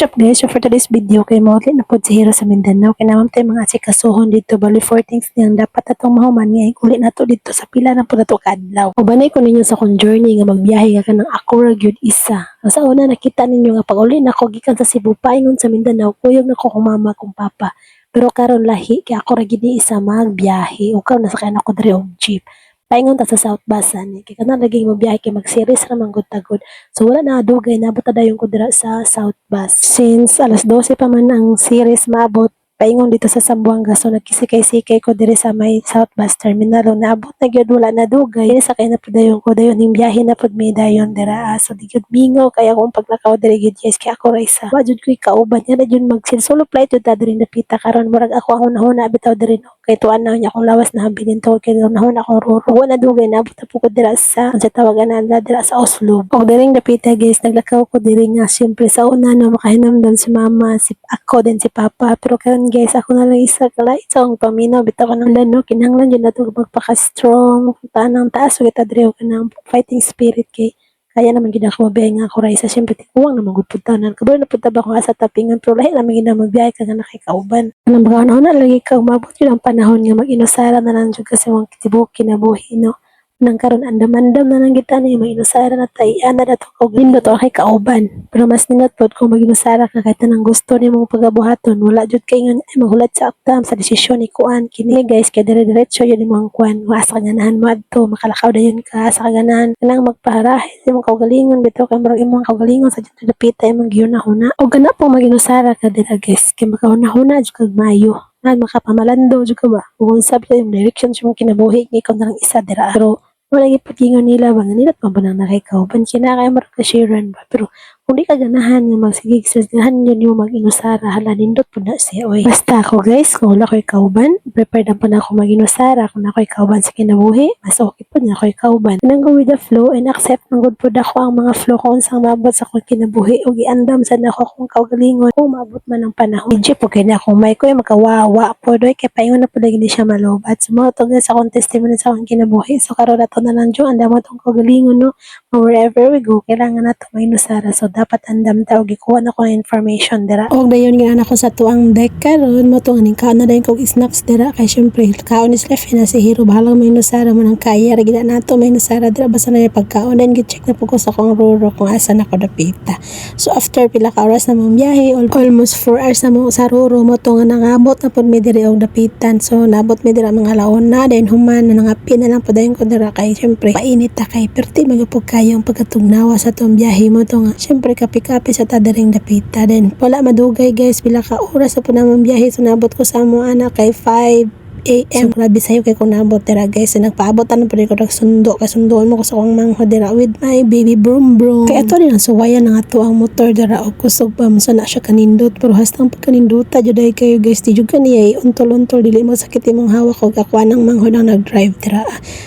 What's up guys? So for today's video kay Maudlin na po si Hero sa Mindanao. Kaya naman tayo mga asikasuhon dito. Bali 4 things niyang dapat atong mahuman niya. Ulit na to dito sa pila na po na to kaadlaw. O banay ko ninyo sa kong journey nga magbiyahe ka ng Akura Gyud isa. Sa una nakita ninyo nga pag uli na ko gikan sa Cebu paingon sa Mindanao. Kuyog na ko kung mama kung papa. Pero karon lahi kay Akura Gyud ni isa magbiyahe. O karon nasakay na ko diri og jeep. Paingon ta sa South Basan kay kana lagi mo biyahe kay mag-series ra man gud tagod. So wala na dugay nabot ta dayon ko dira sa South Bus. Since alas 12 pa man ang series maabot, paingon dito sa Zamboanga, so nagkisikay-sikay ko diri sa may South Bus Terminal. O naabot na gyud wala na dugay. Sakay na pud dayon ko dayon ning biyahe na pud mi dayon dira. So di gyud mingaw kaya akong paglakaw diri gyud guys kay ako ra isa. Wa jud ko'y kauban niya na jud solo flight jud ta diri napita karon murag ako ang hunahuna bitaw diri no. Kay tuan na niya akong lawas na habilin to kay hunahuna akong ruro. Wala dugay naabot na pud ko dira sa tawagan na dira sa Oslo. Og diri napita guys naglakaw ko diri nga syempre sa una no makahinamdam si mama, si ako din si papa, pero karon guys ako na lang isa kala isang paminaw bitaw ko ng lano kinahanglan jud nato magpaka-strong tanang taas kita diri ka ng fighting spirit kay kaya naman gid ako mabiyahe nga ako raisa syempre tikuwang naman gud pud tanan kabalo na pud ba ko asa tapingan pero lahi naman gid magbiyahe ka nga nakikauban anong baka na lagi ka umabot yun ang panahon nga mag-inusara na lang jud kasi mga kitibok kinabuhi no nang karon andam-andam na nang kita ni mag-inusara na tay ana dato ko nindot to kay kauban pero mas nindot pod kung mag-inusara ka kahit nang gusto nimong pagabuhaton wala jud kay ngon ay maghulat sa aktam sa desisyon ni kuan kini guys kay dire-diretso yun imong kuan asa ganahan mo adto makalakaw dayon ka sa ganahan kanang magpaharahe imong kaugalingon bitaw kay murag imong kaugalingon sa jud dapita imong gihuna-huna og gana po mag-inusara ka dira guys kay makahuna-huna jud kag maayo makapamalando jud ka ba kung sabi yung direction sa mong kinabuhi nga ikaw na lang isa dira pero wala gipagingon nila ba nila pa ba nang nakikauban kinakaya marag ka-sharean ba pero kung di ka ganahan nga magsigig sa ganahan yun yung mag-inusara hala nindot po na siya oy basta ako guys kung wala ko'y kauban prepared na po na ako mag-inusara kung na ko'y kauban sa kinabuhi mas okay po na ko'y kauban nang go with the flow and accept ng good po ako ang mga flow kung saan mabot sa akong kinabuhi o giandam sa na ako kung kaugalingon kung mabot man ang panahon hindi po kaya na akong may ko'y makawawa po doy kaya paingon na po lagi di siya malobat so mga to sa akong testimony sa akong kinabuhi so karon na to na lang dyan andam atong kaugalingon no wherever we go kailangan na to mag-inusara so dapat andam ta og gikuha na ko information dira og dayon nga anak ko sa tuang deck karon mo tong ning kaon na dayon kog snacks dira kay syempre kaon is left na si Hero bahalang may nusara mo nang kaya ra gid nato may nusara dira basta na pagkaon then gi-check na po ko sa kong ruro kung asa na ko dapita so after pila ka oras na mong biyahe almost 4 hours na mo sa ruro mo tong nangabot na pud mi diri og dapitan so nabot mi dira mga laon na then human na nangapi na lang pud dayon ko dira kay syempre painit ta kay perti magapog kayo ang pagkatugnawa sa tong biyahe mo tong syempre kapi-kapi sa tadaring dapita din wala madugay guys pila ka oras sa punamang biyahe so nabot ko sa among anak kay 5 AM. So, grabe sa'yo kay kung nabot dira guys. So, nagpaabotan na po rin ko nagsundo. Kasundoon mo ko sa kong mangho dira with my baby broom broom. Kaya ito rin ang suwayan ng ato ang motor dira o kusog pa. Masa na siya kanindot. Pero hastang pagkaninduta juday kayo guys. Di juga niya untol-untol. Dili mo sakit imong hawak o kakuha ng mangho nang nag-drive dira.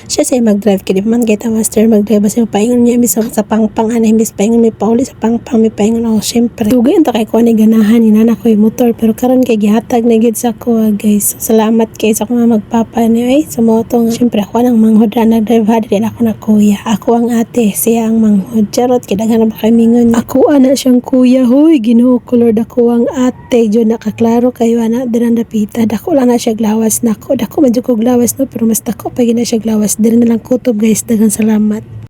Siya sa'yo mag-drive. Kaya di man kita master mag-drive. Basta paingon niya imbis sa pangpang. Imbis paingon may pauli sa pangpang. May paingon ako syempre. Dugay ang takay ko ni ganahan. Inana ko yung motor. Pero karon kay gihatag na gid sa ko guys. So, salamat kay sa mga magpapa niyo ay sa moto nga syempre ako nang manghod ra nag-drive ha dili ako na kuya ako ang ate siya ang manghod charot kidaghan na ba kay mingon ako ana siyang kuya hoy Ginoo ko Lord ako ang ate jud nakaklaro kayo ana dira dapita dako lang na siya glawas nako dako man jud ko glawas no pero mas dako pa gina siya glawas dira na lang kutob guys daghang salamat.